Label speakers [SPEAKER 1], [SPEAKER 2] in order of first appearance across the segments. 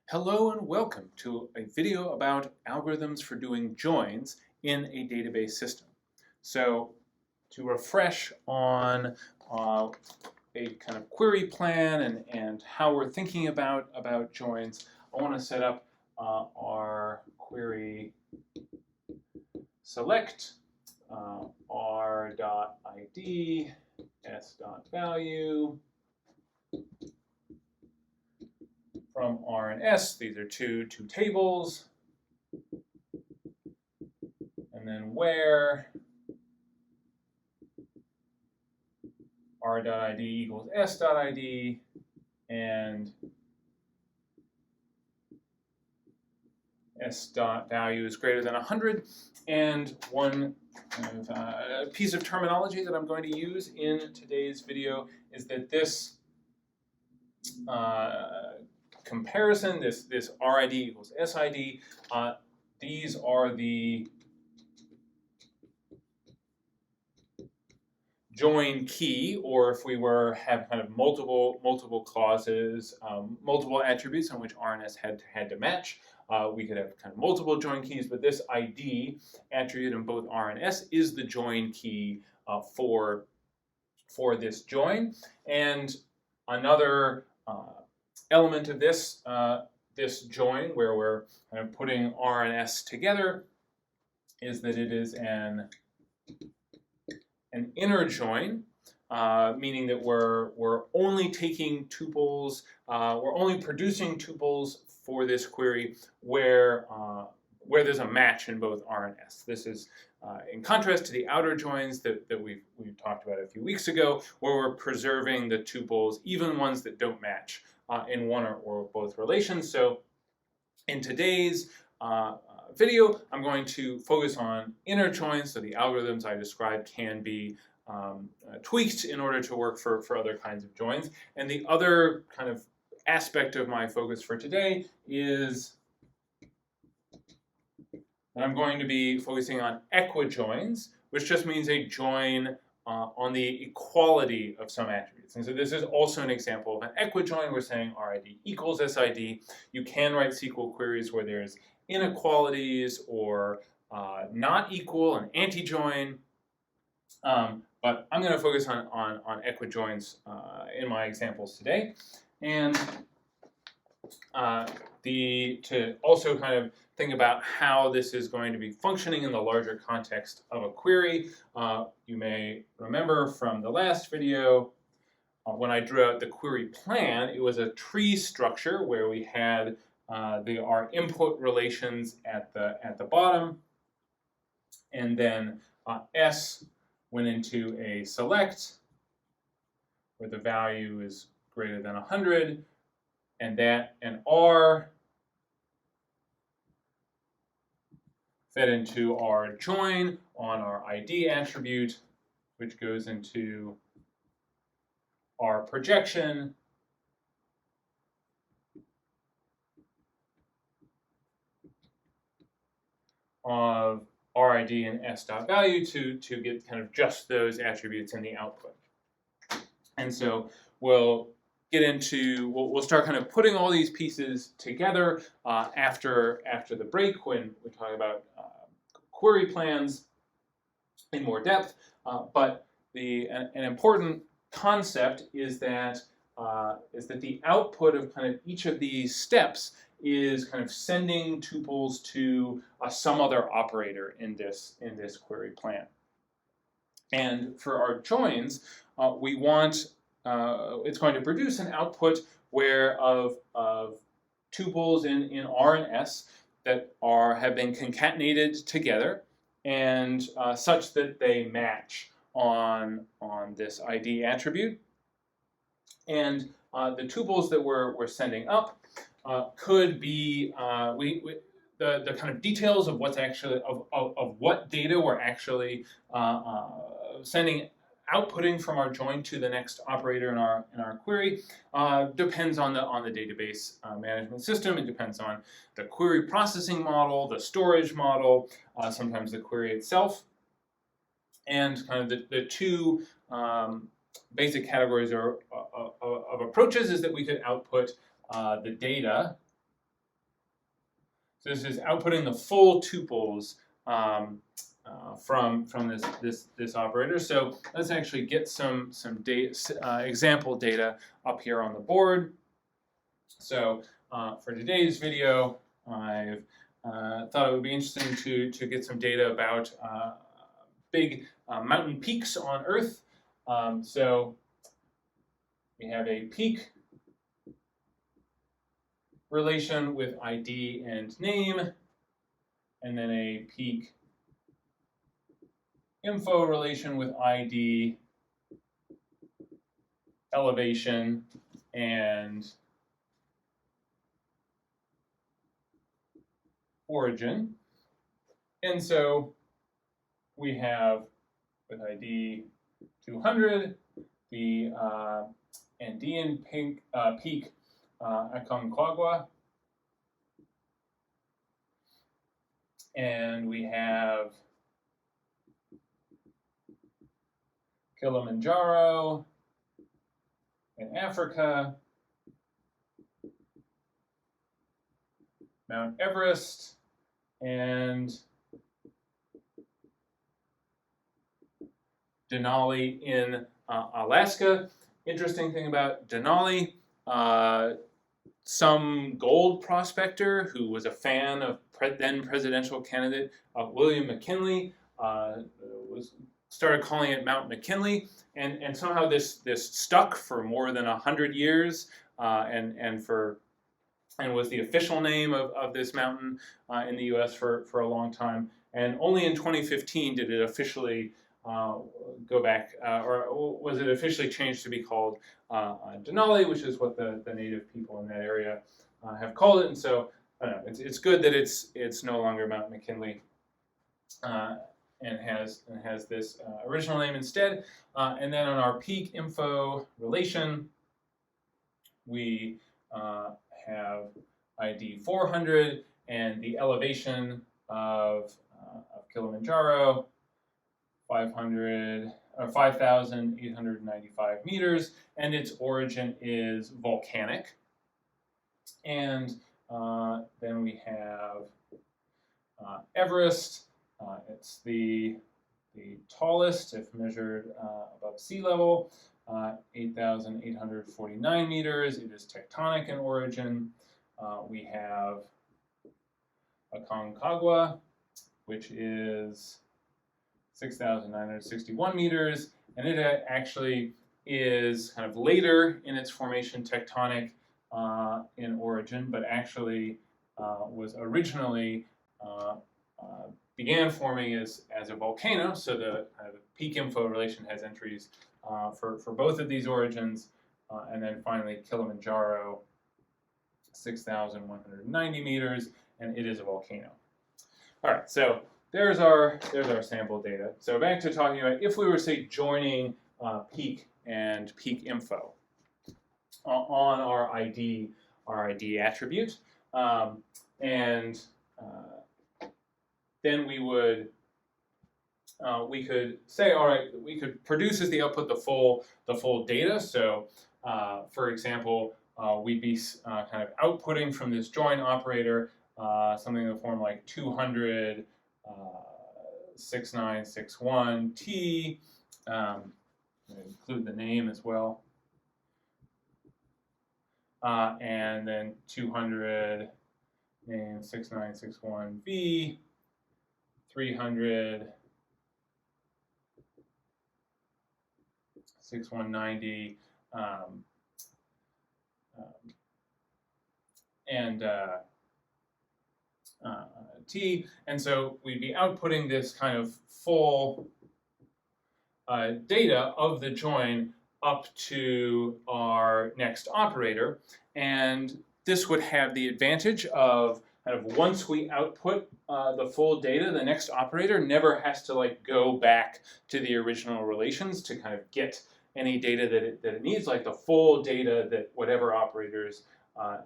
[SPEAKER 1] Hello and welcome to a video about algorithms for doing joins in a database system. So to refresh on a kind of query plan and how we're thinking about joins, I want to set up our query select r.id s.value from R and S. These are two tables. And then where r.id equals s.id and s.value is greater than 100. And one kind of, piece of terminology that I'm going to use in today's video is that this comparison, this RID equals SID, these are the join key, or if we have kind of multiple clauses, multiple attributes on which R and S had to match, we could have kind of multiple join keys, but this ID attribute in both R and S is the join key for this join. And another element of this this join, where we're kind of putting R and S together, is that it is an inner join, meaning that we're only taking tuples, we're only producing tuples for this query where there's a match in both R and S. This is in contrast to the outer joins that we've talked about a few weeks ago, where we're preserving the tuples, even ones that don't match, in one or both relations. So in today's video, I'm going to focus on inner joins, so the algorithms I described can be tweaked in order to work for other kinds of joins. And the other kind of aspect of my focus for today is that I'm going to be focusing on equijoins, which just means a join on the equality of some attributes. And so this is also an example of an equijoin. We're saying RID equals SID. You can write SQL queries where there's inequalities or not equal, an anti-join. But I'm going to focus on equijoins in my examples today. And to also kind of think about how this is going to be functioning in the larger context of a query. You may remember from the last video, when I drew out the query plan, it was a tree structure where we had our input relations at the bottom, and then S went into a select where the value is greater than 100, and R fed into our join on our ID attribute, which goes into our projection of RID and S.value to get kind of just those attributes in the output. And so we'll start kind of putting all these pieces together after the break, when we talk about query plans in more depth. But an important concept is that the output of kind of each of these steps is kind of sending tuples to some other operator in this query plan. And for our joins, we want it's going to produce an output where of tuples in R and S that have been concatenated together, and such that they match on this ID attribute. And the tuples that we're sending up could be the kind of details of what's actually of what data we're actually outputting from our join to the next operator in our query depends on the database management system. It depends on the query processing model, the storage model, sometimes the query itself. And kind of the two basic categories of approaches is that we could output the data So this is outputting the full tuples from this operator. So let's actually get some data, example data up here on the board. So for today's video, I've thought it would be interesting to get some data about big mountain peaks on Earth. So we have a peak relation with ID and name, and then a peak info relation with ID, elevation, and origin. And so we have with ID 200 the Andean peak Aconcagua, and we have Kilimanjaro in Africa, Mount Everest, and Denali in Alaska. Interesting thing about Denali, some gold prospector who was a fan of then presidential candidate William McKinley started calling it Mount McKinley, and somehow this stuck for more than 100 years, and was the official name of this mountain in the U.S. for a long time. And only in 2015 did it officially go back, or was it officially changed to be called Denali, which is what the native people in that area have called it. And so I don't know, it's good that it's no longer Mount McKinley, and has this original name instead. And then on our peak info relation, we have ID 400 and the elevation of Kilimanjaro, 5,895 meters, and its origin is volcanic. And then we have Everest. It's the tallest if measured above sea level, 8,849 meters. It is tectonic in origin. We have Aconcagua, which is 6,961 meters, and it actually is kind of later in its formation tectonic in origin, but actually was originally began forming as a volcano. So the peak info relation has entries for both of these origins, and then finally Kilimanjaro, 6,190 meters, and it is a volcano. All right, so there's our sample data. So back to talking about if we were, say, joining peak and peak info on our ID attribute, and then we could say, all right, we could produce as the output the full data. So for example, we'd be kind of outputting from this join operator something in the form like 200 6961T, include the name as well, and then 200 name 6961V, 300 6190, and T, and so we'd be outputting this kind of full data of the join up to our next operator, and this would have the advantage of kind of once we output the full data, the next operator never has to like go back to the original relations to kind of get any data that it needs. Like the full data that whatever operators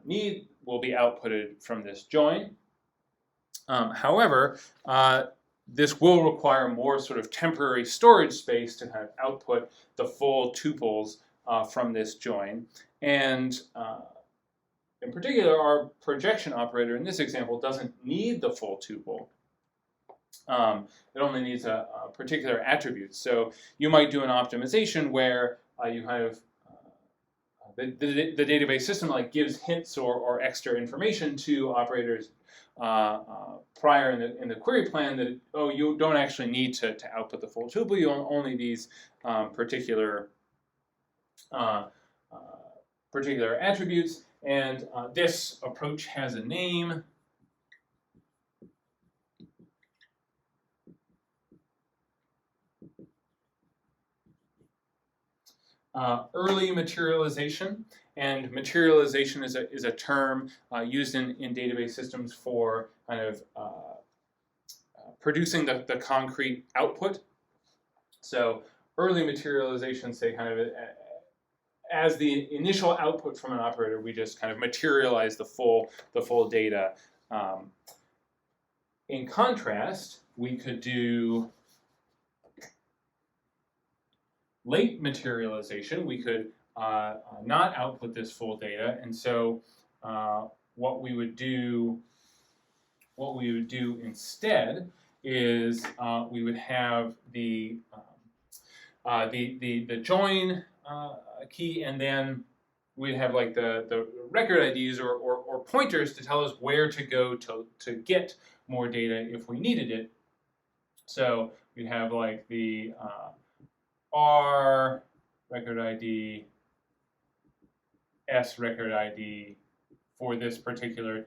[SPEAKER 1] need will be outputted from this join. However, this will require more sort of temporary storage space to kind of output the full tuples from this join. And in particular, our projection operator in this example doesn't need the full tuple. It only needs a particular attribute. So you might do an optimization where you kind of the database system like gives hints or extra information to operators prior in the query plan that you don't actually need to output the full tuple. You only these particular particular attributes, and this approach has a name. Early materialization, and materialization is a term used in database systems for kind of producing the concrete output. So early materialization, say kind of as the initial output from an operator, we just kind of materialize the full data. In contrast, we could do late materialization. We could not output this full data, and so what we would do instead is we would have the join key, and then we'd have like the record IDs or pointers to tell us where to go to get more data if we needed it. So we'd have like the R record ID, S record ID for this particular,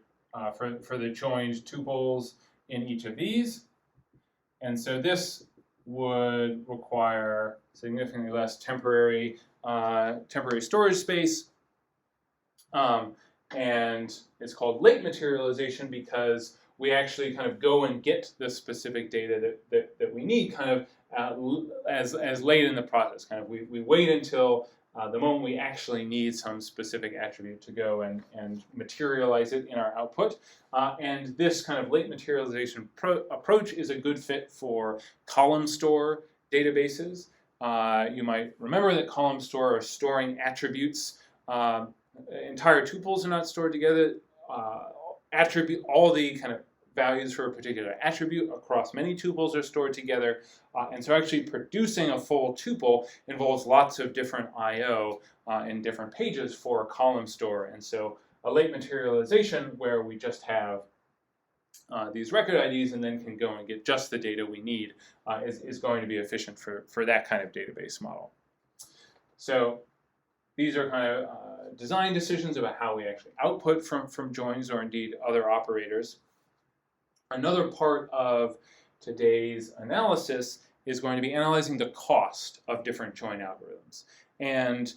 [SPEAKER 1] for the joined tuples in each of these. And so this would require significantly less temporary storage space. And it's called late materialization because we actually kind of go and get the specific data that we need kind of as late in the process. Kind of we wait until the moment we actually need some specific attribute to go and materialize it in our output. And this kind of late materialization approach is a good fit for column store databases. You might remember that column store are storing attributes. Entire tuples are not stored together. All the kind of values for a particular attribute across many tuples are stored together. And so actually producing a full tuple involves lots of different I/O in different pages for a column store. And so a late materialization where we just have these record IDs and then can go and get just the data we need is going to be efficient for that kind of database model. So these are kind of design decisions about how we actually output from joins or indeed other operators. Another part of today's analysis is going to be analyzing the cost of different join algorithms. And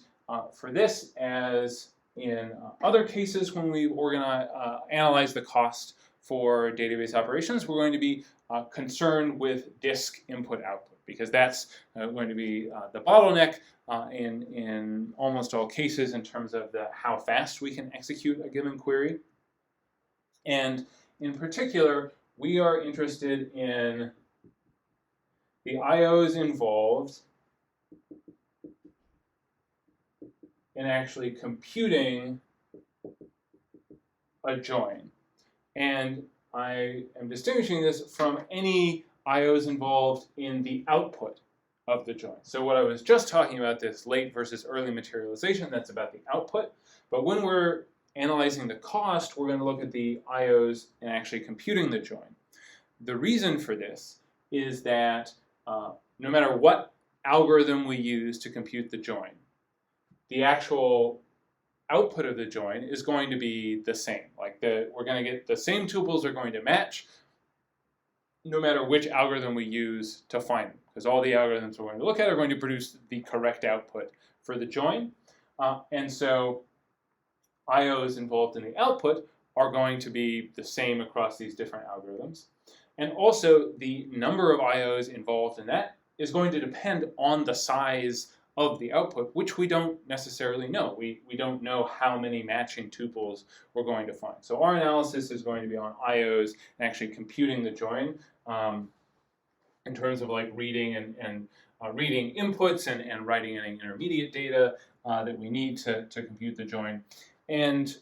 [SPEAKER 1] for this, as in other cases when we analyze the cost for database operations, we're going to be concerned with disk input-output, because that's going to be the bottleneck in almost all cases in terms of how fast we can execute a given query. And in particular, we are interested in the I/Os involved in actually computing a join. And I am distinguishing this from any I/Os involved in the output of the join. So what I was just talking about, this late versus early materialization, that's about the output. But when we're analyzing the cost, we're going to look at the I/Os and actually computing the join. The reason for this is that no matter what algorithm we use to compute the join, the actual output of the join is going to be the same. Like we're going to get the same tuples are going to match no matter which algorithm we use to find them, because all the algorithms we're going to look at are going to produce the correct output for the join. And so I/Os involved in the output are going to be the same across these different algorithms. And also the number of I/Os involved in that is going to depend on the size of the output, which we don't necessarily know. We don't know how many matching tuples we're going to find. So our analysis is going to be on I/Os and actually computing the join in terms of like reading and reading inputs and writing any intermediate data that we need to compute the join. And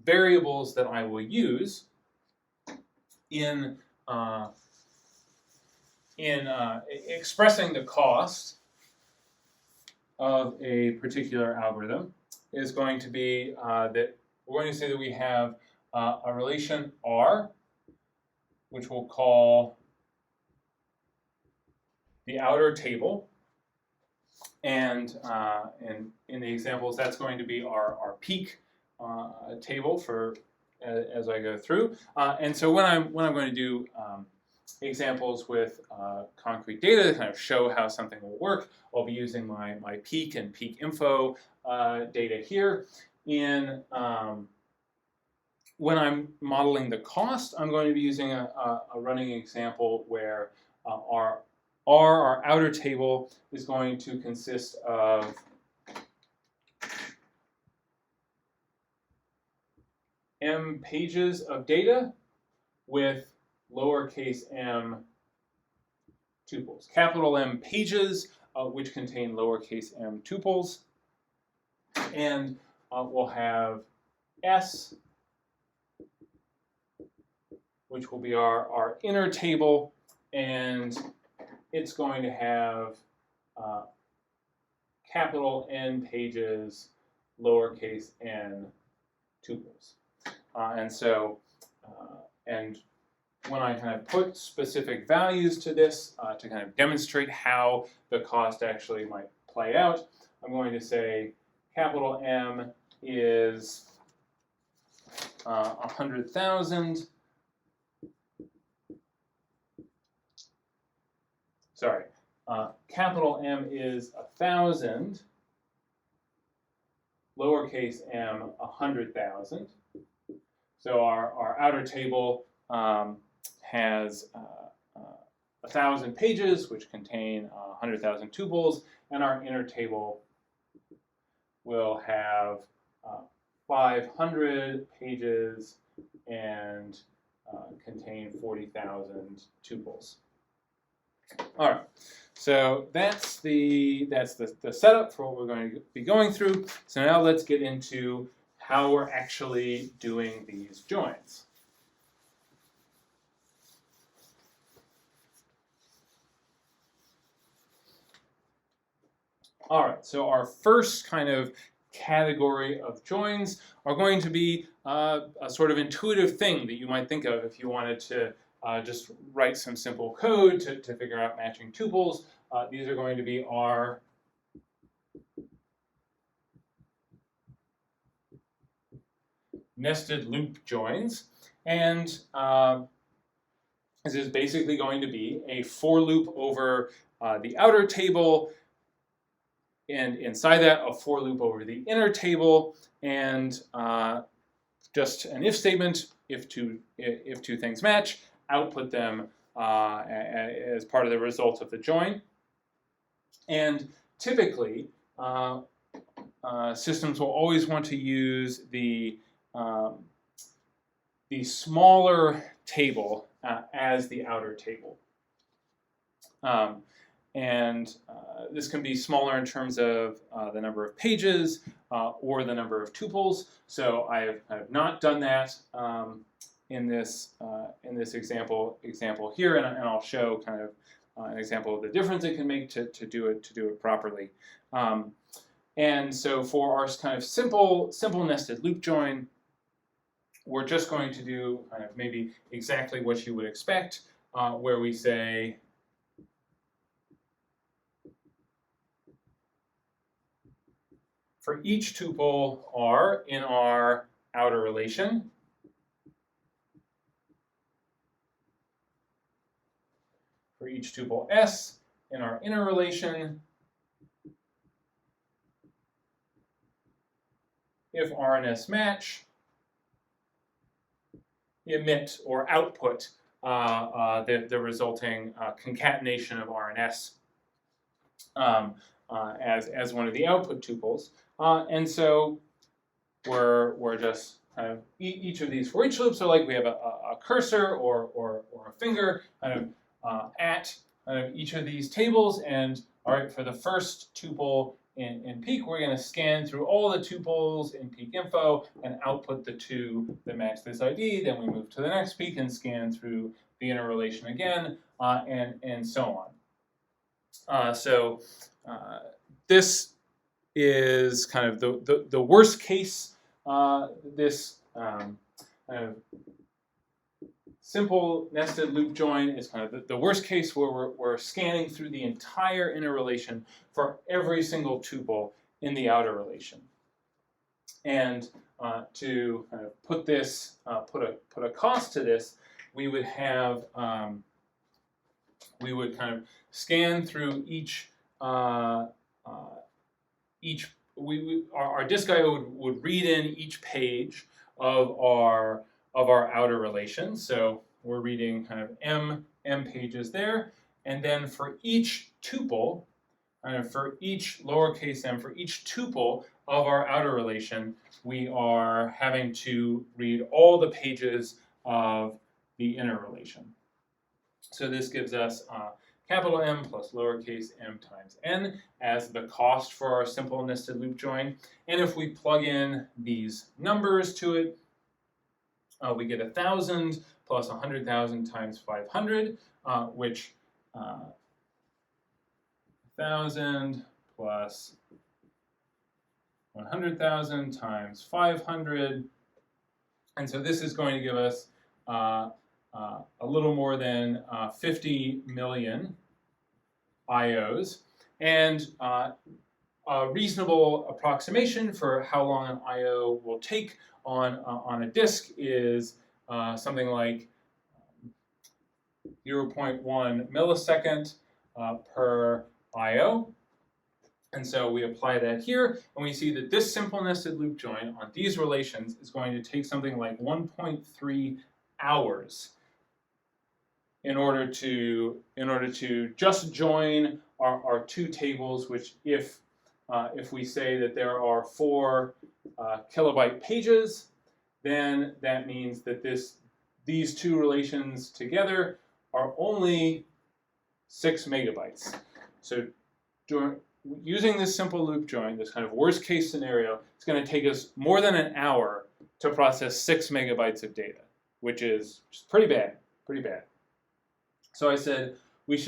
[SPEAKER 1] variables that I will use in expressing the cost of a particular algorithm is going to be that we're going to say that we have a relation R, which we'll call the outer table. And in the examples, that's going to be our peak table for as I go through. And so when I'm going to do examples with concrete data to kind of show how something will work, I'll be using my peak and peak info data here. When I'm modeling the cost, I'm going to be using a running example where our outer table is going to consist of m pages of data with lowercase m tuples. Capital M pages, which contain lowercase m tuples. And we'll have S, which will be our inner table, and it's going to have capital N pages, lowercase n tuples. And when I kind of put specific values to this to kind of demonstrate how the cost actually might play out, I'm going to say capital M is 100,000. Sorry, capital M is 1,000, lowercase m 100,000. So our outer table has 1,000 pages, which contain 100,000 tuples, and our inner table will have 500 pages and contain 40,000 tuples. All right, so that's the setup for what we're going to be going through. So now let's get into how we're actually doing these joins. All right, so our first kind of category of joins are going to be a sort of intuitive thing that you might think of if you wanted to just write some simple code to figure out matching tuples. These are going to be our nested loop joins. And this is basically going to be a for loop over the outer table, and inside that, a for loop over the inner table, and just an if statement. If two things match, output them as part of the result of the join. And typically, systems will always want to use the smaller table as the outer table. This can be smaller in terms of the number of pages or the number of tuples. So I have not done that in this example here, and I'll show kind of an example of the difference it can make to do it properly. And so for our kind of simple nested loop join, we're just going to do kind of maybe exactly what you would expect, where we say for each tuple R in our outer relation, for each tuple S in our inner relation, if R and S match, emit or output the resulting concatenation of R and S as one of the output tuples. And so we're just kind of each of these for each loop. So like we have a cursor or a finger kind of at each of these tables. And all right, for the first tuple in peak, we're going to scan through all the tuples in peak info and output the two that match this ID. Then we move to the next peak and scan through the interrelation again, and so on. This is kind of the worst case. This kind of simple nested loop join is kind of the worst case where we're scanning through the entire interrelation for every single tuple in the outer relation. And to kind of put this, put a cost to this, we would have, we would kind of scan through our disk I/O would read in each page of our outer relation. So we're reading kind of m pages there, and then for each tuple, for each lowercase m, for each tuple of our outer relation, we are having to read all the pages of the inner relation. So this gives us capital M plus lowercase m times n as the cost for our simple nested loop join. And if we plug in these numbers to it, we get 1,000 plus 100,000 times 500, which 1,000 plus 100,000 times 500. And so this is going to give us a little more than 50 million IOs. And a reasonable approximation for how long an IO will take on a disk is something like 0.1 millisecond per IO. And so we apply that here, and we see that this simple nested loop join on these relations is going to take something like 1.3 hours in order to just join our two tables, which if we say that there are 4 kilobyte pages, then that means that these two relations together are only 6 megabytes. So using this simple loop join, this kind of worst case scenario, it's going to take us more than an hour to process 6 megabytes of data, which is pretty bad, pretty bad. So I said we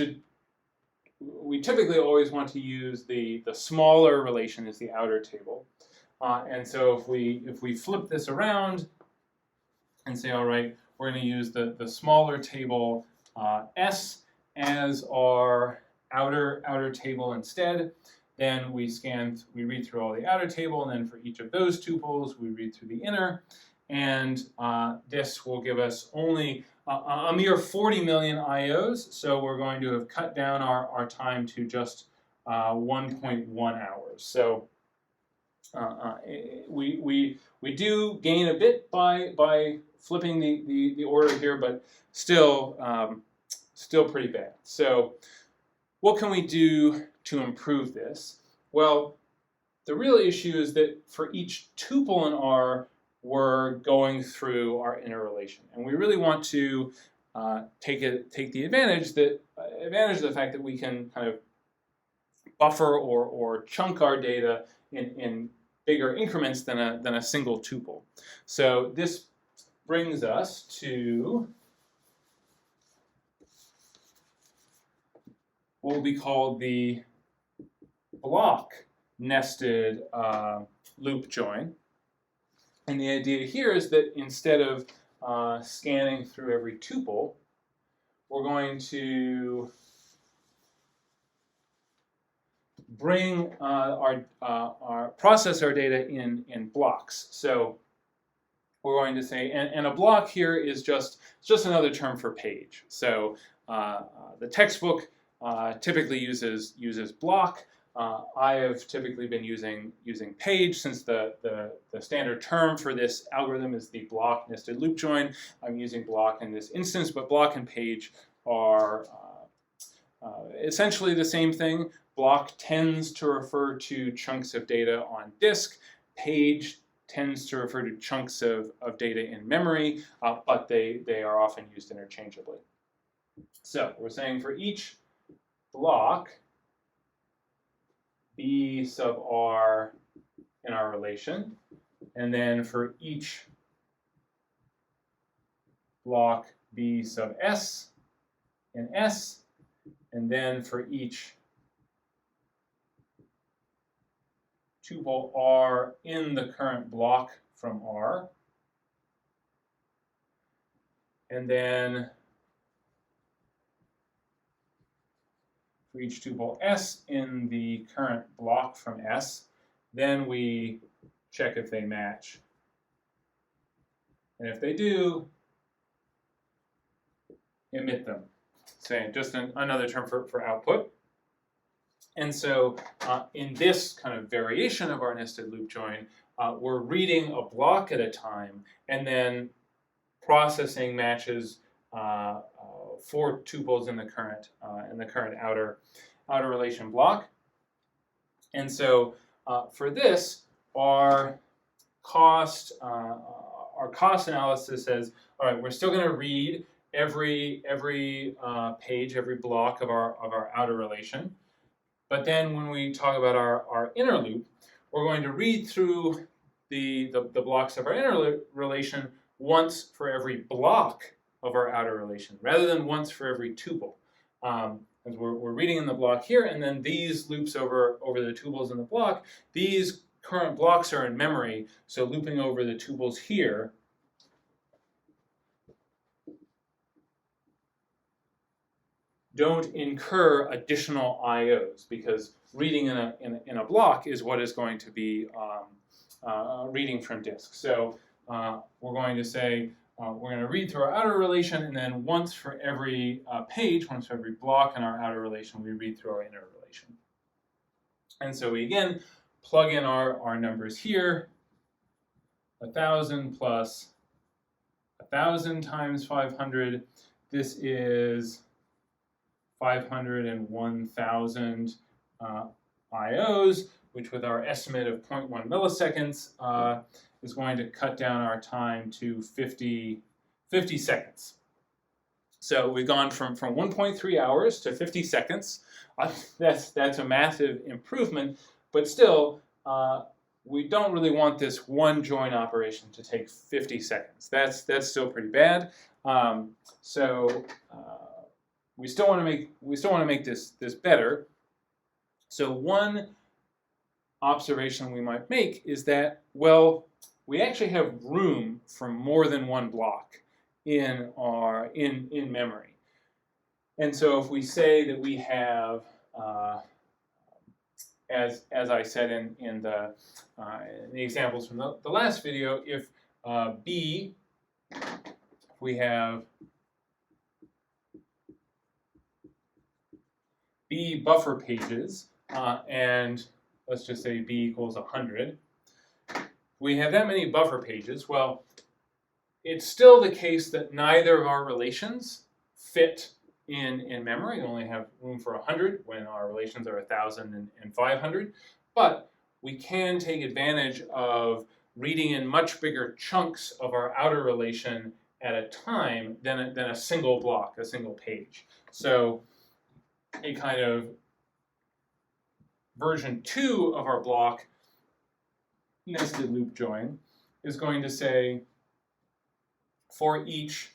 [SPEAKER 1] typically always want to use the smaller relation as the outer table. And so if we flip this around and say, all right, we're going to use the smaller table S as our outer table instead, then we read through all the outer table, and then for each of those tuples, we read through the inner, and this will give us only a mere 40 million IOs, so we're going to have cut down our time to just 1.1 hours. So we do gain a bit by flipping the order here, but still pretty bad. So what can we do to improve this? Well, the real issue is that for each tuple in R, we're going through our inner relation, and we really want to take the advantage of the fact that we can kind of buffer or chunk our data in bigger increments than a single tuple. So this brings us to what will be called the block nested loop join. And the idea here is that instead of scanning through every tuple, we're going to bring process our data in blocks. So we're going to say, and a block here is just another term for page. So the textbook typically uses block. I have typically been using page, since the standard term for this algorithm is the block nested loop join. I'm using block in this instance, but block and page are essentially the same thing. Block tends to refer to chunks of data on disk. Page tends to refer to chunks of data in memory, but they are often used interchangeably. So we're saying for each block, B sub R in our relation. And then for each block B sub S in S, and then for each tuple R in the current block from R, and then for each tuple S in the current block from S, then we check if they match. And if they do, emit them. Say just another term for output. And so in this kind of variation of our nested loop join, we're reading a block at a time and then processing matches for tuples in the current outer relation block. And so for this, our cost analysis says, all right, we're still going to read every page, every block of our outer relation. But then when we talk about our inner loop, we're going to read through the blocks of our inner relation once for every block of our outer relation, rather than once for every tuple. As we're reading in the block here, and then these loops over the tuples in the block, these current blocks are in memory, so looping over the tuples here don't incur additional IOs, because reading in a block is what is going to be reading from disk. So we're going to say we're going to read through our outer relation, and then once for every page, once for every block in our outer relation, we read through our inner relation. And so we again plug in our numbers here. 1,000 plus 1,000 times 500. This is 501,000 IOs, which with our estimate of 0.1 milliseconds is going to cut down our time to 50 seconds. So we've gone from 1.3 hours to 50 seconds. That's a massive improvement, but still, we don't really want this one join operation to take 50 seconds. That's still pretty bad. We still want to make this better. So one observation we might make is that, well, we actually have room for more than one block in memory. And so if we say that we have, as I said in the examples from the last video, if we have B buffer pages, and let's just say B equals 100. We have that many buffer pages. Well, it's still the case that neither of our relations fit in memory. We only have room for 100 when our relations are 1,000 and 500. But we can take advantage of reading in much bigger chunks of our outer relation at a time than a single block, a single page. So a kind of version 2 of our block nested loop join is going to say for each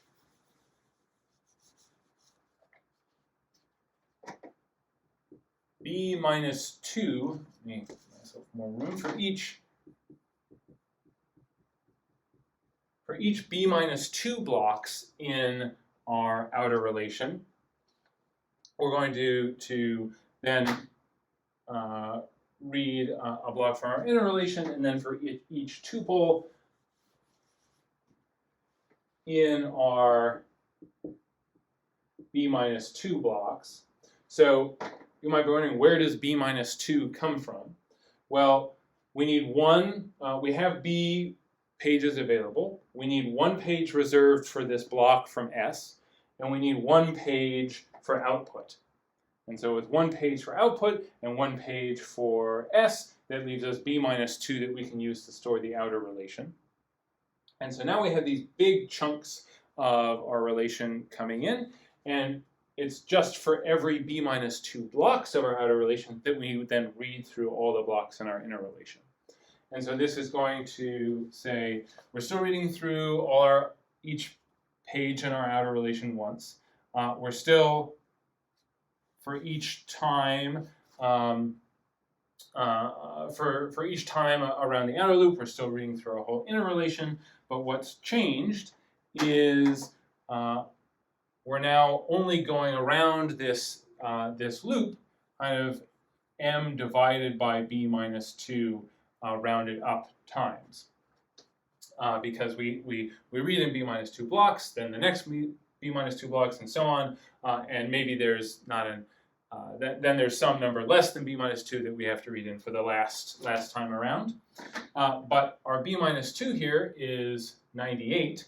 [SPEAKER 1] B minus 2, let me give myself more room, for each B minus 2 blocks in our outer relation, we're going to then read a block from our inner relation, and then for each tuple in our B minus 2 blocks. So you might be wondering, where does B minus 2 come from? Well, we need one, we have B pages available. We need one page reserved for this block from S, and we need one page for output. And so with one page for output and one page for S, that leaves us B minus 2 that we can use to store the outer relation. And so now we have these big chunks of our relation coming in, and it's just for every b minus 2 blocks of our outer relation that we would then read through all the blocks in our inner relation. And so this is going to say we're still reading through each page in our outer relation once. We're still, for each time, for each time around the outer loop, we're still reading through our whole inner relation. But what's changed is we're now only going around this loop, kind of m divided by b minus 2 rounded up times. Because we read in b minus 2 blocks, then the next b minus 2 blocks, and so on, and maybe there's not an then there's some number less than b minus 2 that we have to read in for the last time around. But our b minus 2 here is 98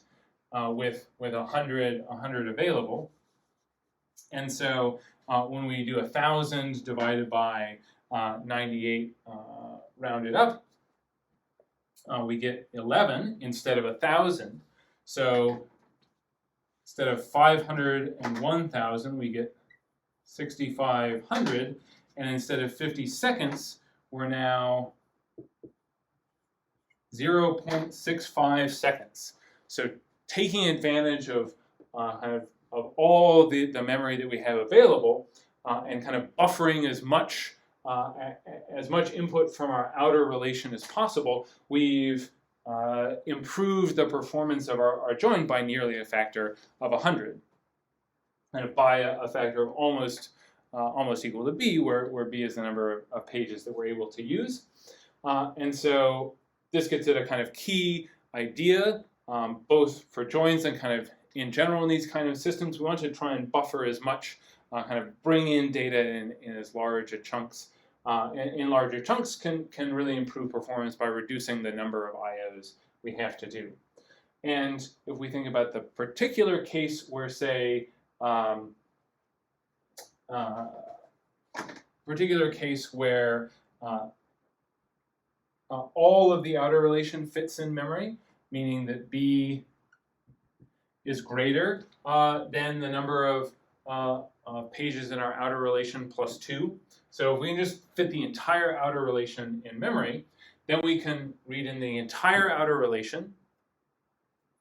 [SPEAKER 1] with 100 available. And so when we do 1,000 divided by 98 rounded up, we get 11 instead of 1,000. So instead of 500 and 1,000, we get 6,500, and instead of 50 seconds, we're now 0.65 seconds. So taking advantage of all the memory that we have available, and kind of buffering as much input from our outer relation as possible, we've improved the performance of our join by nearly a factor of 100. Kind of by a factor of almost equal to b, where b is the number of pages that we're able to use. And so this gets at a kind of key idea, both for joins and kind of in general in these kind of systems. We want to try and buffer as much, kind of bring in data in as large a chunks. In larger chunks can really improve performance by reducing the number of IOs we have to do. And if we think about the particular case where, say, all of the outer relation fits in memory, meaning that b is greater than the number of pages in our outer relation plus 2. So if we can just fit the entire outer relation in memory, then we can read in the entire outer relation,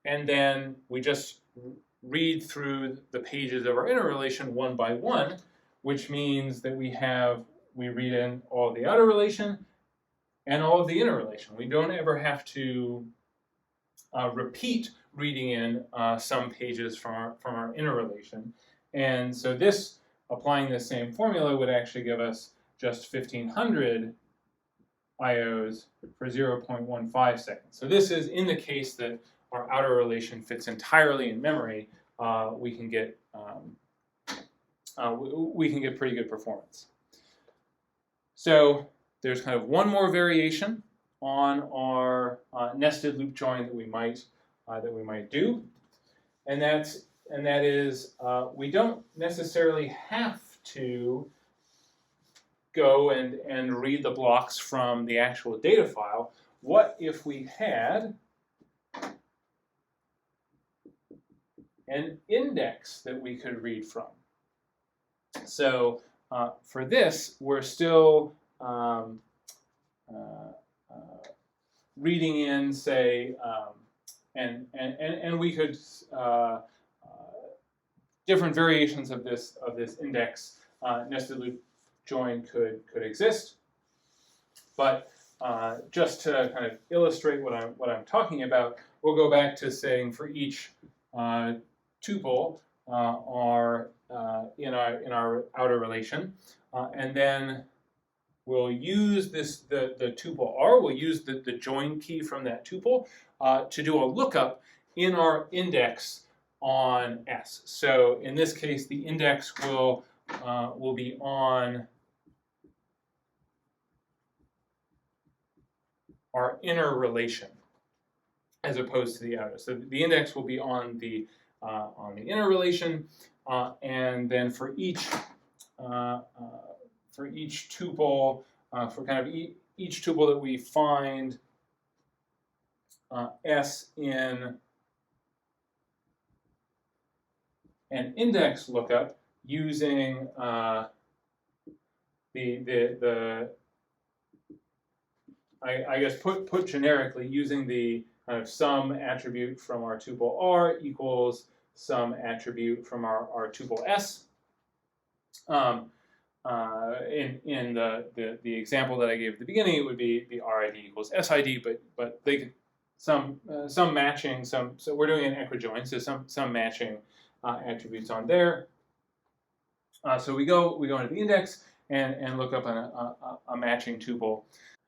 [SPEAKER 1] and then we just read through the pages of our inner relation one by one, which means that we read in all of the outer relation and all of the inner relation. We don't ever have to repeat reading in some pages from our inner relation. And so this, applying the same formula, would actually give us just 1,500 IOs for 0.15 seconds. So this is in the case that our outer relation fits entirely in memory. We can get pretty good performance. So there's kind of one more variation on our nested loop join that we might do, and that is we don't necessarily have to go and read the blocks from the actual data file. What if we had an index that we could read from? So for this, we're still reading in, say, and we could different variations of this index nested loop join could exist, but just to kind of illustrate what I'm talking about, we'll go back to saying for each tuple in our outer relation, and then we'll use the tuple R. We'll use the join key from that tuple to do a lookup in our index on S. So in this case, the index will be on our inner relation as opposed to the outer. So the index will be on the inner relation, and then for each tuple, for kind of each tuple that we find S in an index lookup, using I guess put generically, using the kind of some attribute from our tuple R equals some attribute from our tuple S. In the example that I gave at the beginning, it would be the RID equals SID, but they could some matching, so we're doing an equijoin, so some matching attributes on there. So we go into the index and look up a matching tuple.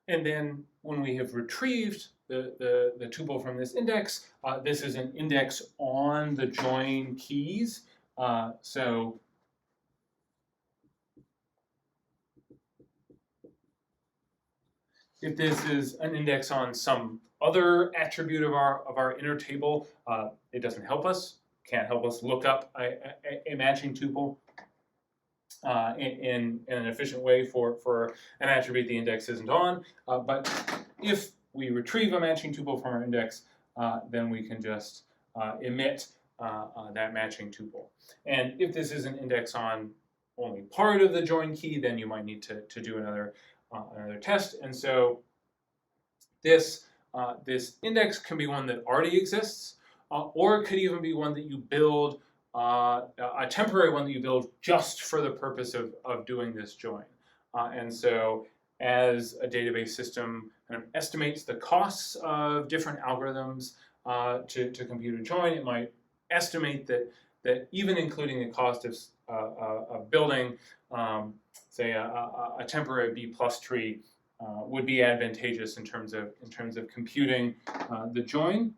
[SPEAKER 1] And then when we have retrieved the tuple from this index, this is an index on the join keys. So if this is an index on some other attribute of our inner table, it doesn't help us. Can't help us look up a matching tuple in an efficient way for an attribute the index isn't on. But if we retrieve a matching tuple from our index, then we can just emit that matching tuple. And if this is an index on only part of the join key, then you might need to do another test. And so this index can be one that already exists, or it could even be one that you build, a temporary one that you build just for the purpose of doing this join. And so as a database system kind of estimates the costs of different algorithms to compute a join, it might estimate that even including the cost of building, say, a temporary B+ tree would be advantageous in terms of computing the join.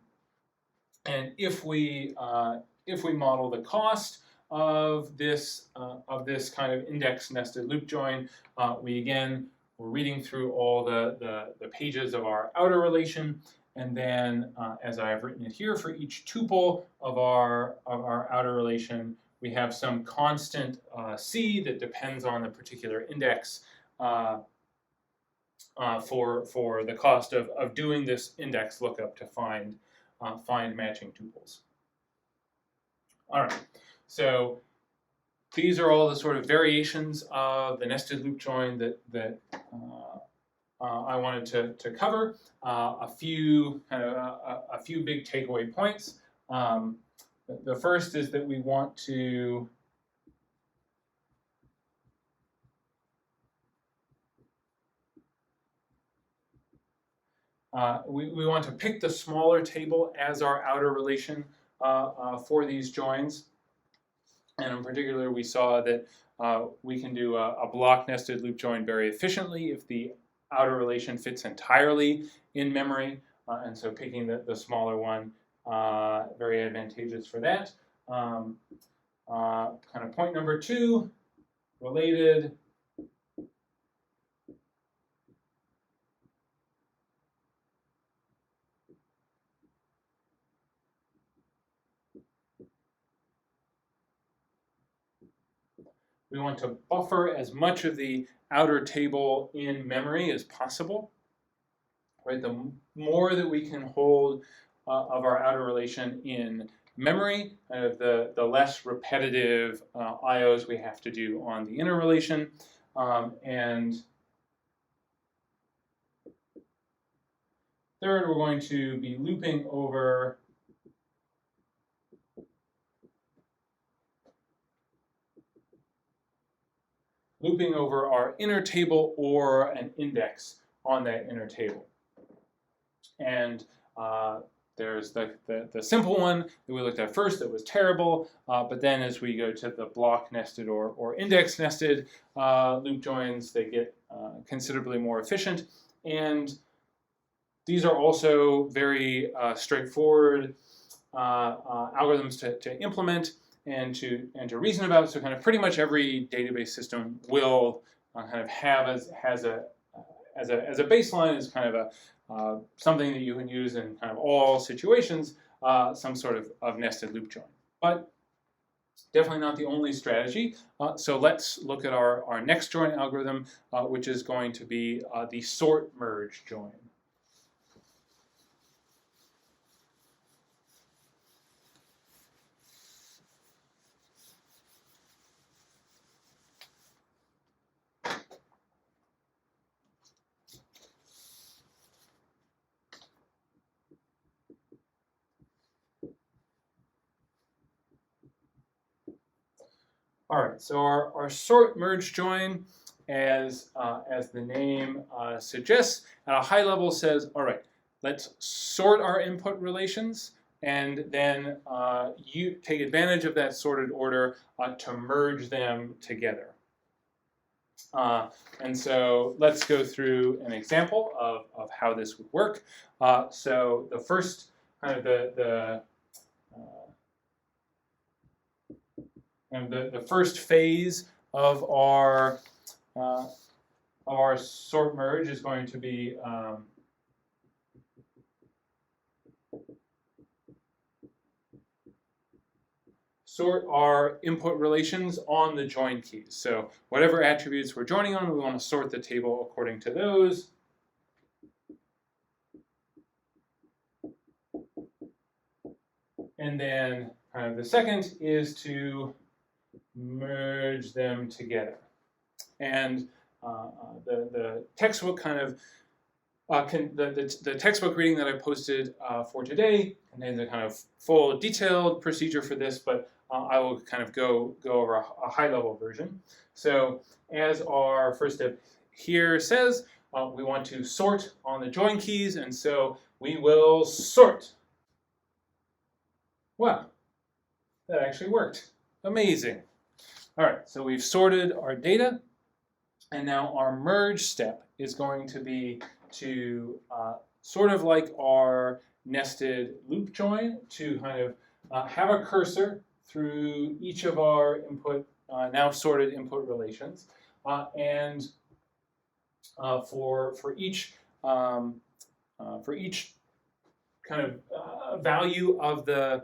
[SPEAKER 1] And if we model the cost of this kind of index nested loop join, we're reading through all the pages of our outer relation, and then as I've written it here, for each tuple of our outer relation, we have some constant C that depends on the particular index for the cost of doing this index lookup to find matching tuples. All right, so these are all the sort of variations of the nested loop join that I wanted to cover. A few big takeaway points. The first is that we want to we want to pick the smaller table as our outer relation for these joins. And in particular, we saw that we can do a block nested loop join very efficiently if the outer relation fits entirely in memory. And so picking the smaller one, very advantageous for that. Kind of point number 2, related. We want to buffer as much of the outer table in memory as possible. Right? The more that we can hold of our outer relation in memory, the less repetitive IOs we have to do on the inner relation. And third, we're going to be looping over our inner table or an index on that inner table. And there's the simple one that we looked at first that was terrible, but then as we go to the block nested or index nested loop joins, they get considerably more efficient. And these are also very straightforward algorithms to implement and to reason about. So kind of pretty much every database system will kind of have as a baseline, as kind of a something that you can use in kind of all situations, some sort of nested loop join. But definitely not the only strategy. So let's look at our next join algorithm, which is going to be the sort merge join. All right, so our sort merge join, as the name suggests, at a high level says, all right, let's sort our input relations, and then you take advantage of that sorted order to merge them together. And so let's go through an example of how this would work. So the first kind of the first phase of our sort merge is going to be sort our input relations on the join keys. So whatever attributes we're joining on, we want to sort the table according to those. And then the second is to merge them together. And the textbook kind of the textbook reading that I posted for today contains a kind of full detailed procedure for this, but I will kind of go over a high-level version. So as our first step here says, we want to sort on the join keys, and so we will sort. Wow, that actually worked. Amazing. All right, so we've sorted our data, and now our merge step is going to be to sort of like our nested loop join, to kind of have a cursor through each of our input, now sorted input relations, and for each kind of value of the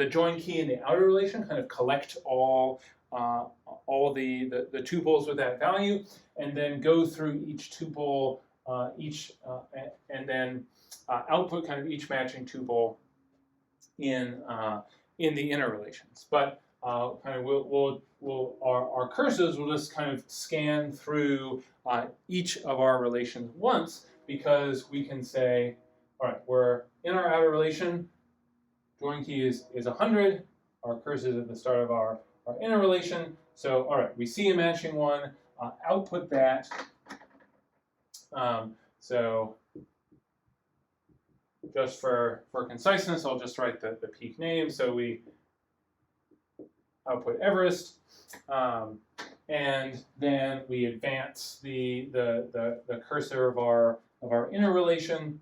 [SPEAKER 1] join key in the outer relation, kind of collect all the tuples with that value, and then go through each tuple, and then output kind of each matching tuple in the inner relations. But kind of our cursors will just kind of scan through each of our relations once, because we can say, all right, we're in our outer relation, join key is 100, our cursor is at the start of our inner relation. So, all right, we see a matching one, output that. So just for conciseness, I'll just write the peak name. So we output Everest, and then we advance the cursor of our inner relation.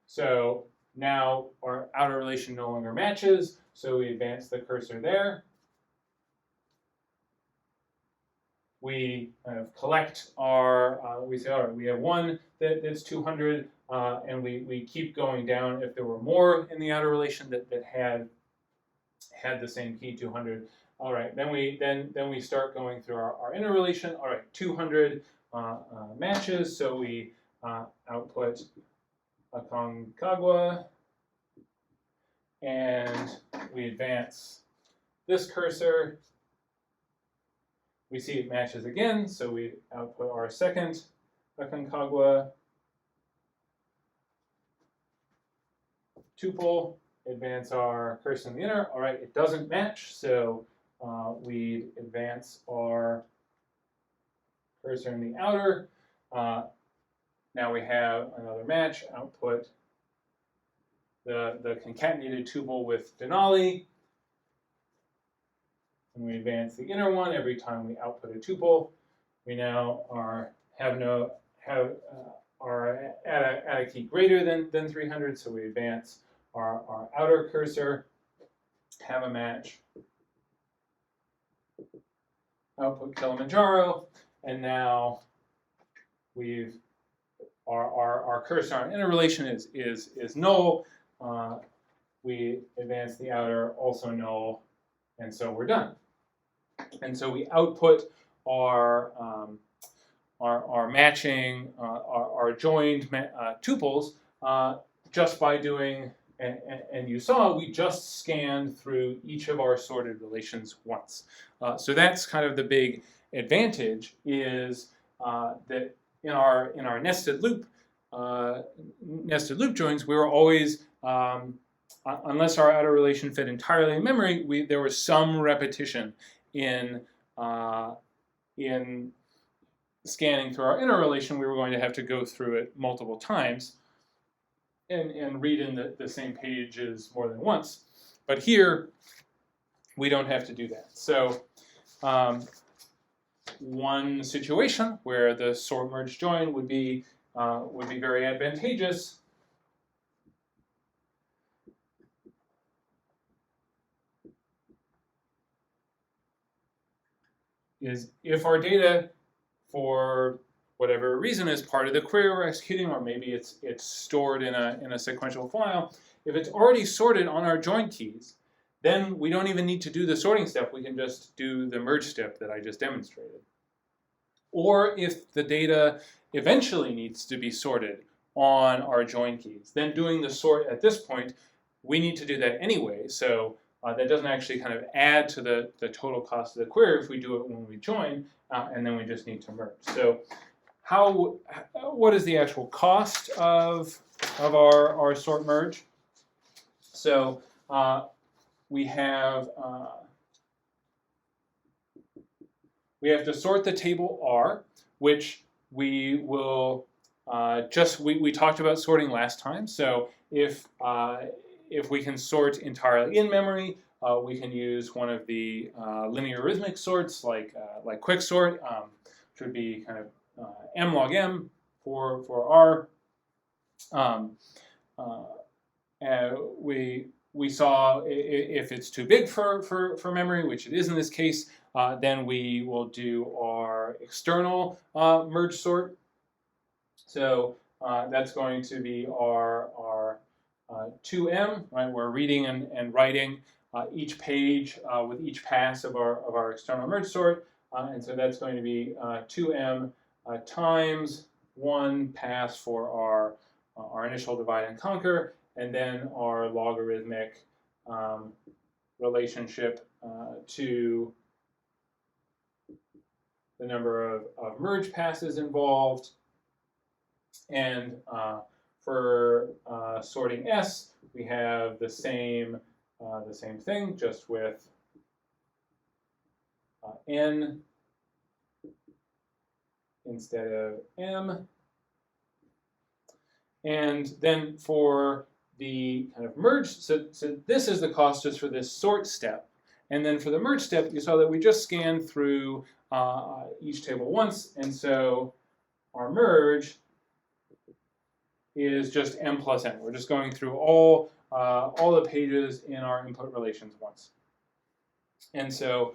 [SPEAKER 1] So now our outer relation no longer matches, so we advance the cursor there. We kind of collect our, we say, all right, we have one that's 200, and we keep going down if there were more in the outer relation that had the same key, 200. All right, then we start going through our inner relation. All right, 200 matches, so we output Aconcagua, and we advance this cursor. We see it matches again, so we output our second Aconcagua tuple, advance our cursor in the inner. All right, it doesn't match, so we advance our cursor in the outer. Now we have another match, output the concatenated tuple with Denali. And we advance the inner one every time we output a tuple. We now are at a key greater than 300, so we advance our outer cursor, have a match, output Kilimanjaro, and now our cursor on inner relation is null. We advance the outer, also null, and so we're done. And so we output our matching, our joined tuples just by doing, and you saw we just scanned through each of our sorted relations once. So that's kind of the big advantage, is that in our nested loop joins, we were always unless our outer relation fit entirely in memory, there was some repetition in scanning through our inner relation. We were going to have to go through it multiple times and read in the same pages more than once. But here, we don't have to do that. So one situation where the sort merge join would be very advantageous is if our data, for whatever reason, is part of the query we're executing, or maybe it's stored in a sequential file. If it's already sorted on our join keys, then we don't even need to do the sorting step. We can just do the merge step that I just demonstrated. Or if the data eventually needs to be sorted on our join keys, then doing the sort at this point, we need to do that anyway. So that doesn't actually kind of add to the total cost of the query if we do it when we join, and then we just need to merge. So what is the actual cost of our sort merge? So we have to sort the table R, which we will we talked about sorting last time. So if we can sort entirely in memory, we can use one of the linear arithmetic sorts like quicksort, which would be kind of m log m for R. We saw if it's too big for memory, which it is in this case, then we will do our external merge sort. So that's going to be our 2m, right? We're reading and writing each page with each pass of our external merge sort, and so that's going to be 2m times 1 pass for our initial divide and conquer, and then our logarithmic relationship to the number of merge passes involved. And for sorting S, we have the same thing, just with n instead of m. And then for the kind of merge, so this is the cost just for this sort step. And then for the merge step, you saw that we just scanned through each table once, and so our merge is just m plus n. We're just going through all the pages in our input relations once. And so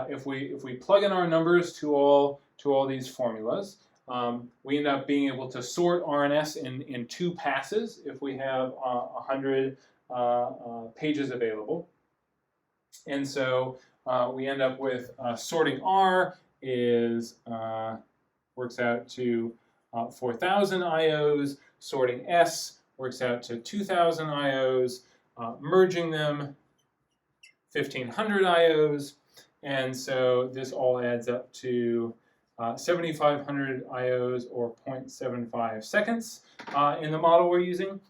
[SPEAKER 1] if we plug in our numbers to all these formulas, we end up being able to sort RNS in 2 passes if we have 100 pages available. And so we end up with sorting R works out to 4,000 IOs. Sorting S works out to 2,000 IOs. Merging them, 1,500 IOs. And so this all adds up to 7,500 IOs, or 0.75 seconds in the model we're using.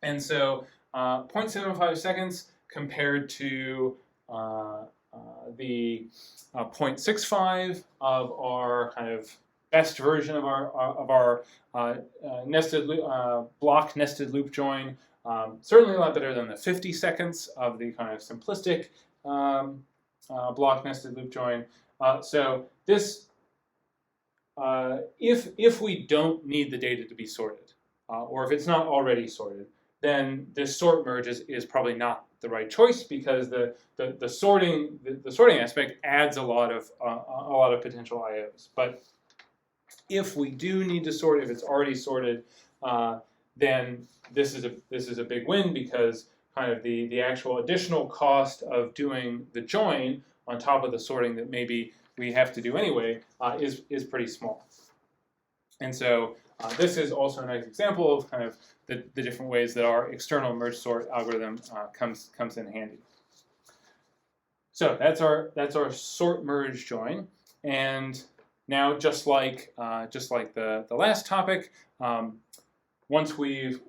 [SPEAKER 1] And so 0.75 seconds compared to the 0.65 of our kind of best version of our nested block nested loop join. Certainly a lot better than the 50 seconds of the kind of simplistic block nested loop join. So this, if we don't need the data to be sorted, or if it's not already sorted, then this sort merge is probably not the right choice, because the sorting aspect adds a lot of potential IOs. But if we do need to sort, if it's already sorted, then this is a big win, because kind of the actual additional cost of doing the join on top of the sorting that maybe we have to do anyway is pretty small. And so this is also a nice example of kind of the different ways that our external merge sort algorithm comes in handy. So that's our sort merge join. And now, just like the last topic, once we've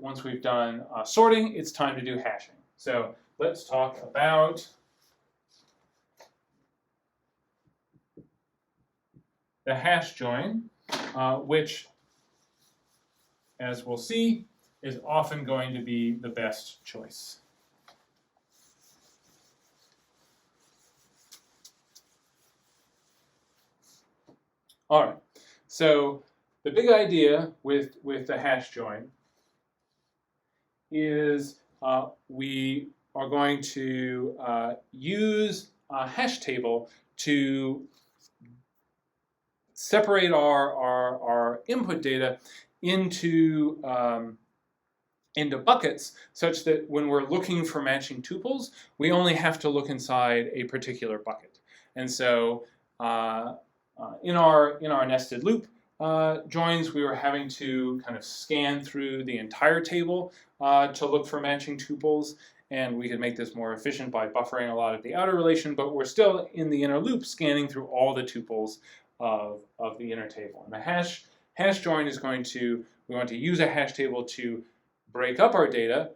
[SPEAKER 1] done sorting, it's time to do hashing. So let's talk about the hash join, which, as we'll see, is often going to be the best choice. All right, so the big idea with the hash join is we are going to use a hash table to separate our input data into buckets such that when we're looking for matching tuples, we only have to look inside a particular bucket. And so in our nested loop joins, we were having to kind of scan through the entire table to look for matching tuples, and we could make this more efficient by buffering a lot of the outer relation, but we're still in the inner loop scanning through all the tuples of the inner table. And the hash join is we want to use a hash table to break up our data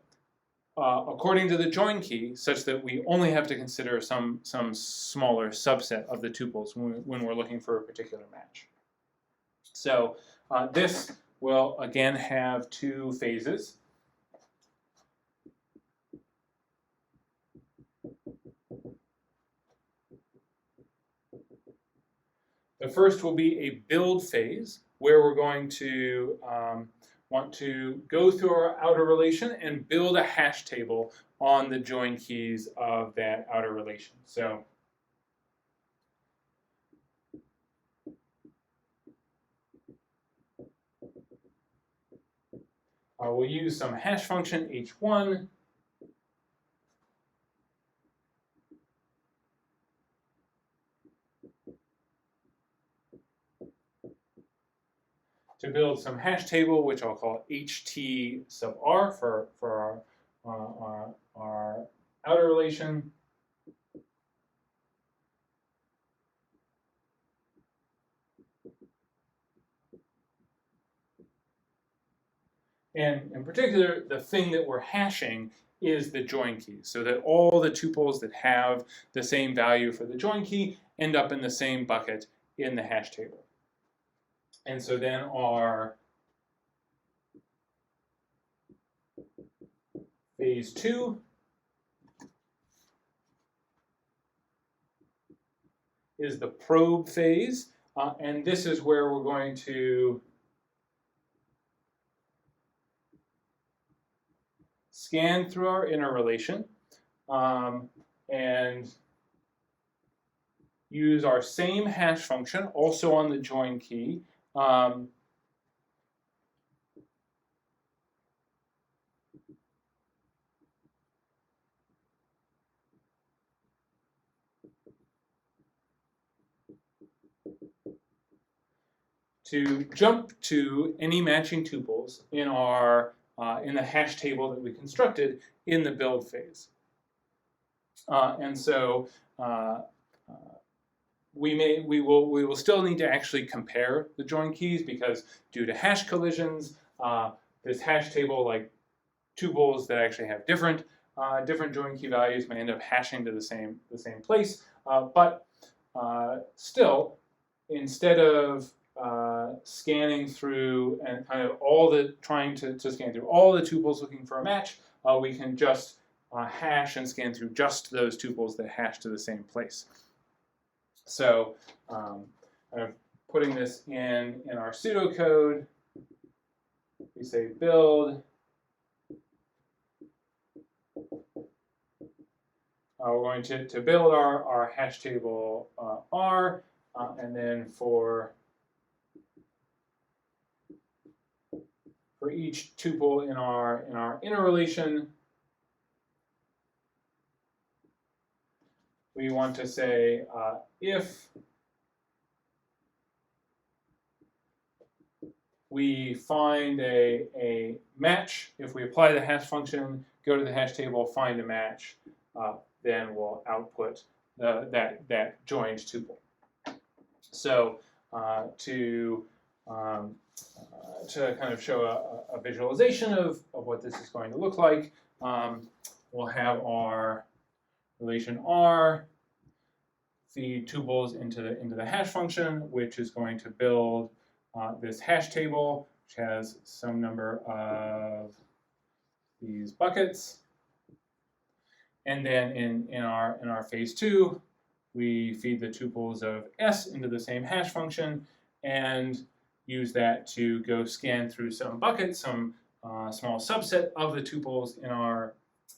[SPEAKER 1] according to the join key, such that we only have to consider some smaller subset of the tuples when we're looking for a particular match. So this will again have two phases. The first will be a build phase, where we're going to want to go through our outer relation and build a hash table on the join keys of that outer relation. So we'll use some hash function h1 to build some hash table, which I'll call ht sub r for our outer relation. And in particular, the thing that we're hashing is the join key, so that all the tuples that have the same value for the join key end up in the same bucket in the hash table. And so then our phase 2 is the probe phase, and this is where we're going to scan through our inner relation and use our same hash function, also on the join key, to jump to any matching tuples in the hash table that we constructed in the build phase. And so we will still need to actually compare the join keys, because due to hash collisions, this hash table, like tuples that actually have different join key values, may end up hashing to the same place. But still, instead of scanning through and kind of trying to scan through all the tuples looking for a match, we can just hash and scan through just those tuples that hash to the same place. So kind of putting this in our pseudocode, we say build. We're going to build our hash table R, and then for each tuple in our inner relation, we want to say if we find a match, if we apply the hash function, go to the hash table, find a match, then we'll output that joined tuple. So to kind of show a visualization of what this is going to look like, we'll have our relation R feed tuples into the hash function, which is going to build this hash table, which has some number of these buckets. And then in our phase 2, we feed the tuples of S into the same hash function and use that to go scan through some buckets, some small subset of the tuples in our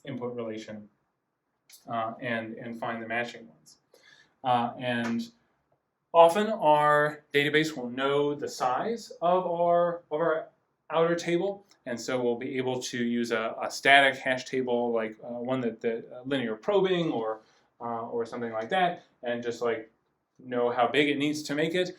[SPEAKER 1] input relation and find the matching ones. And often our database will know the size of our outer table, and so we'll be able to use a static hash table, like one that linear probing or something like that, and just like know how big it needs to make it.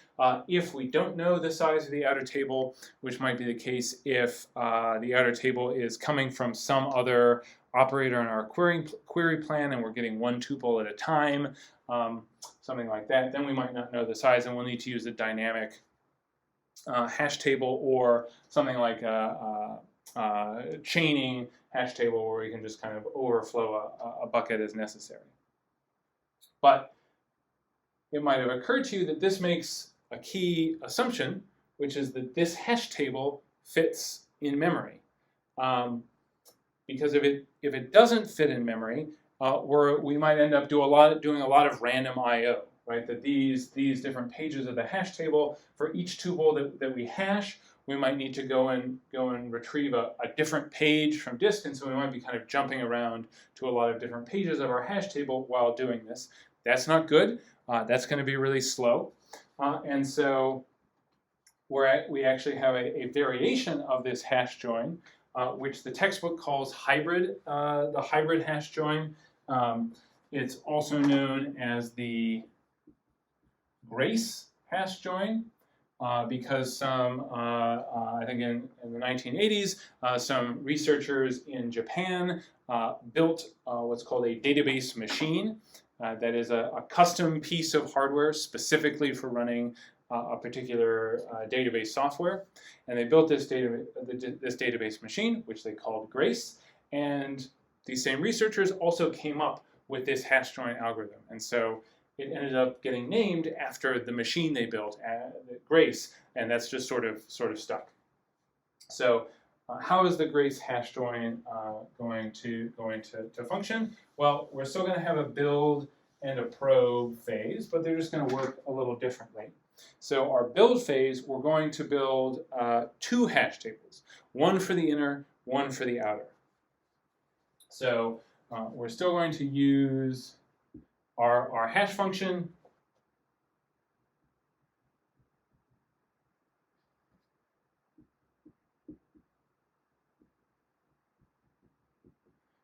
[SPEAKER 1] If we don't know the size of the outer table, which might be the case if the outer table is coming from some other operator in our query plan and we're getting one tuple at a time, something like that, then we might not know the size and we'll need to use a dynamic hash table or something like a chaining hash table where we can just kind of overflow a bucket as necessary. But it might have occurred to you that this makes a key assumption, which is that this hash table fits in memory. Because if it doesn't fit in memory, we might end up doing a lot of random I/O, right? That these different pages of the hash table, for each tuple that we hash, we might need to go and retrieve a different page from disk, and so we might be kind of jumping around to a lot of different pages of our hash table while doing this. That's not good. That's going to be really slow, and so we actually have a variation of this hash join, which the textbook calls hybrid, the hybrid hash join. It's also known as the Grace hash join because some, I think in the 1980s, some researchers in Japan built what's called a database machine. That is a custom piece of hardware specifically for running a particular database software. And they built this database machine, which they called Grace. And these same researchers also came up with this hash join algorithm. And so it ended up getting named after the machine they built, Grace, and that's just sort of stuck. So how is the Grace hash join going to function? Well, we're still going to have a build and a probe phase, but they're just going to work a little differently. So our build phase, we're going to build 2 hash tables, one for the inner, one for the outer. So we're still going to use our hash function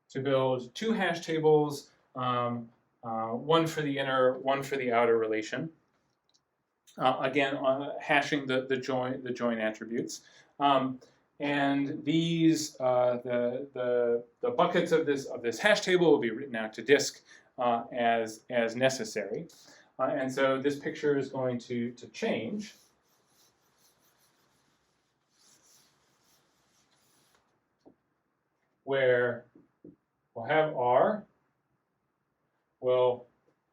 [SPEAKER 1] to build 2 hash tables, one for the inner, one for the outer relation. Again, hashing the join attributes, and these the buckets of this hash table will be written out to disk as necessary, and so this picture is going to change. Where we'll have R, we'll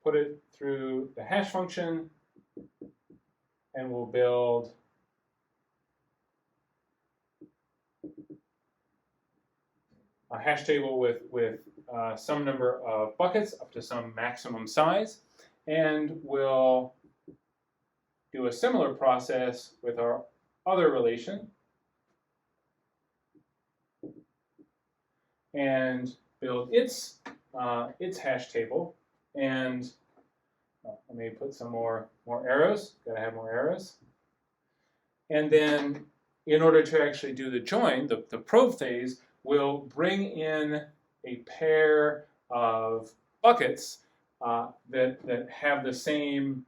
[SPEAKER 1] put it through the hash function, and we'll build a hash table with some number of buckets up to some maximum size, and we'll do a similar process with our other relation and build its hash table. And let me put some more arrows. Got to have more arrows. And then, in order to actually do the join, the probe phase, we'll bring in a pair of buckets that have the same,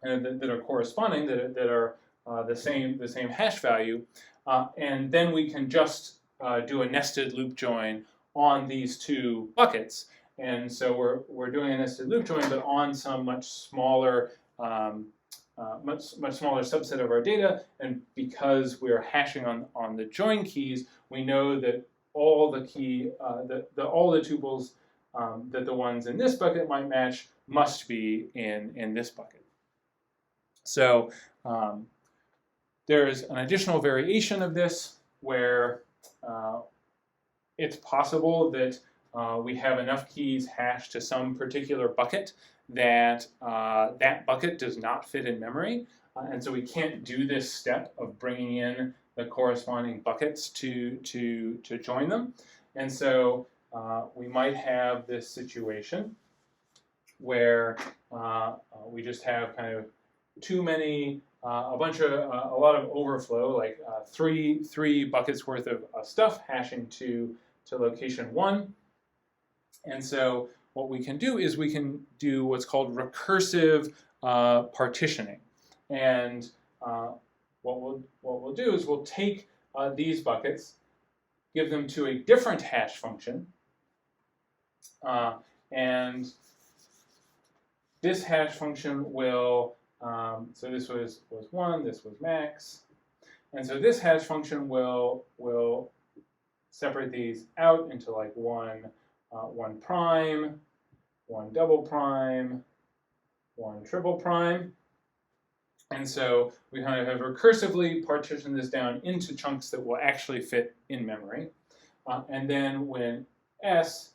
[SPEAKER 1] that are corresponding, that are the same hash value, and then we can just do a nested loop join on these 2 buckets. And so we're doing a nested loop join, but on some much smaller subset of our data. And because we're hashing on the join keys, we know that all the key, all the tuples that the ones in this bucket might match must be in this bucket. So there's an additional variation of this where it's possible that we have enough keys hashed to some particular bucket that that bucket does not fit in memory. And so we can't do this step of bringing in the corresponding buckets to join them. And so we might have this situation where we just have kind of too many, a lot of overflow, like three buckets worth of stuff hashing to location 1. And so what we can do is we can do what's called recursive partitioning. And what we'll do is we'll take these buckets, give them to a different hash function, and this hash function will, so this was 1, this was max, and so this hash function will separate these out into like one prime, one double prime, one triple prime. And so we kind of have recursively partitioned this down into chunks that will actually fit in memory. And then when S,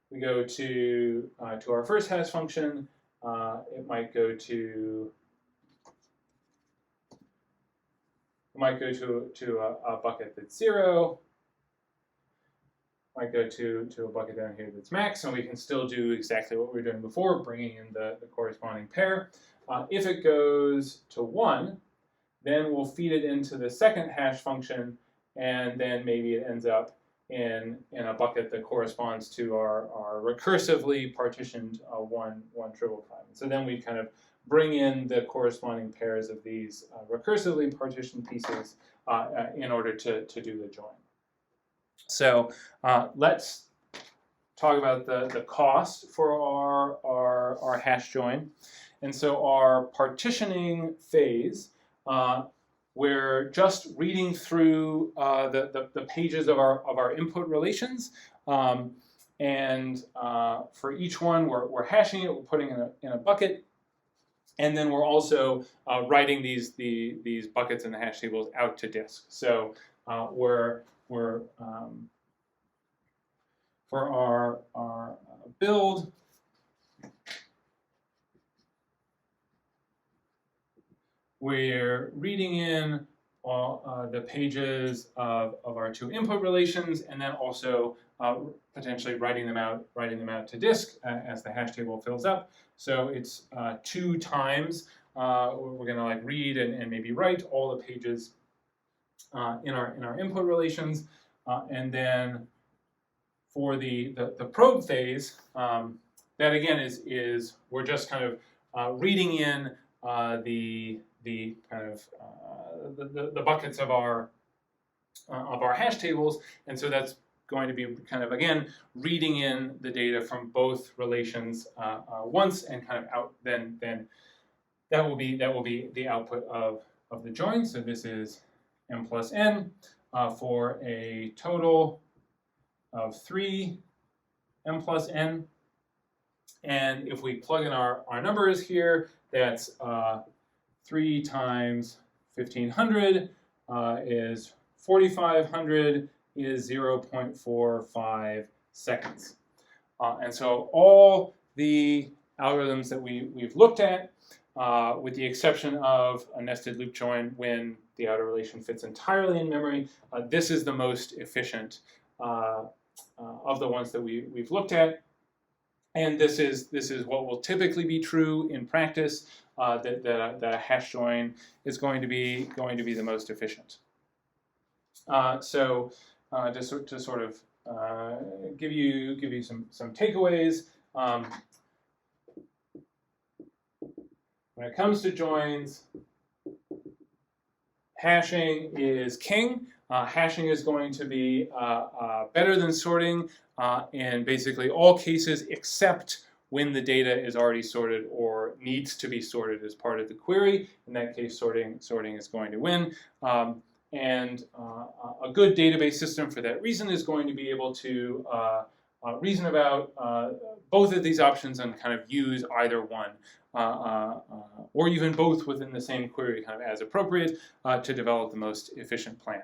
[SPEAKER 1] we go to our first hash function, it might go to a bucket that's 0. Might go to a bucket down here that's max, and we can still do exactly what we were doing before, bringing in the corresponding pair. If it goes to 1, then we'll feed it into the second hash function, and then maybe it ends up in a bucket that corresponds to our recursively partitioned one triple prime. So then we kind of bring in the corresponding pairs of these recursively partitioned pieces in order to do the join. So let's talk about the cost for our hash join. And so our partitioning phase, we're just reading through the pages of our input relations, and for each one we're hashing it, we're putting it in a bucket, and then we're also writing these buckets in the hash tables out to disk. So we're for our build, we're reading in all the pages of our two input relations, and then also potentially writing them out to disk as the hash table fills up. So it's 2 times. We're going to like read and maybe write all the pages in our input relations, and then for the probe phase, that again is we're just kind of reading in the kind of the buckets of our hash tables, and so that's going to be kind of again reading in the data from both relations once, and kind of out then that will be the output of the join. So this is m plus n for a total of 3 m plus n, and if we plug in our numbers here, that's 3 times 1500 is 4500 is 0.45 seconds. And so all the algorithms that we've looked at, with the exception of a nested loop join when the outer relation fits entirely in memory, this is the most efficient of the ones that we've looked at. And this is what will typically be true in practice, that a hash join is going to be the most efficient. So to sort of give you some takeaways. When it comes to joins, hashing is king. Hashing is going to be better than sorting in basically all cases, except when the data is already sorted or needs to be sorted as part of the query. In that case, sorting is going to win. And a good database system for that reason is going to be able to reason about both of these options and kind of use either one, or even both within the same query kind of as appropriate to develop the most efficient plan.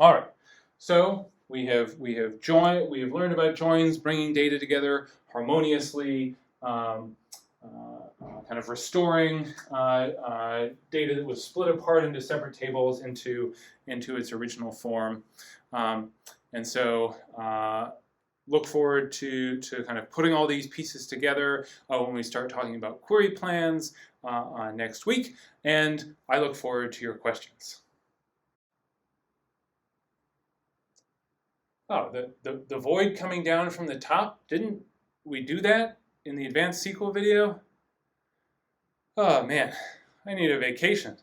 [SPEAKER 1] All right, so we have learned about joins, bringing data together harmoniously, kind of restoring data that was split apart into separate tables into its original form. And so look forward to kind of putting all these pieces together when we start talking about query plans next week. And I look forward to your questions. Oh, the void coming down from the top, didn't we do that in the advanced SQL video? Oh man, I need a vacation.